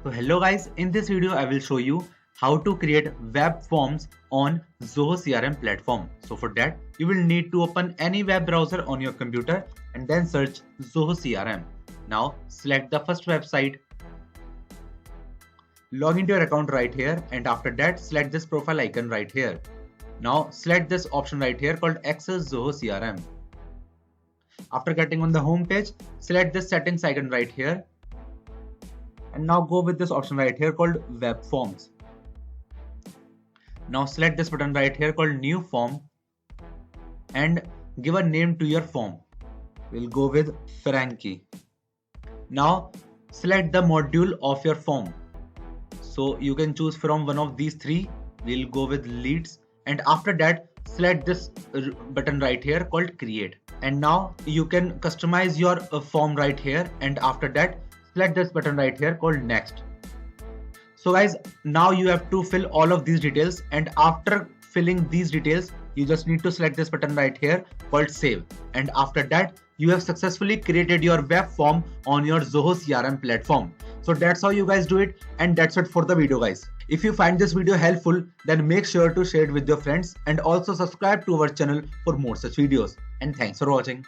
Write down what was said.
So hello guys, in this video I will show you how to create web forms on Zoho CRM platform. So for that you will need to open any web browser on your computer and then search Zoho CRM. Now select the first website, log into your account right here, and after that select this profile icon right here. Now select this option right here called Access Zoho CRM. After getting on the home page, select this settings icon right here. And now go with this option right here called Web Forms. Now select this button right here called New Form and give a name to your form. We'll go with Frankie. Now select the module of your form. So you can choose from one of these three. We'll go with leads, and after that select this button right here called Create. And now you can customize your form right here, and after that select this button right here called Next. So guys, now you have to fill all of these details, and after filling these details you just need to select this button right here called Save, and after that you have successfully created your web form on your Zoho CRM platform. So that's how you guys do it, and that's it for the video guys. If you find this video helpful, then make sure to share it with your friends and also subscribe to our channel for more such videos. And thanks for watching.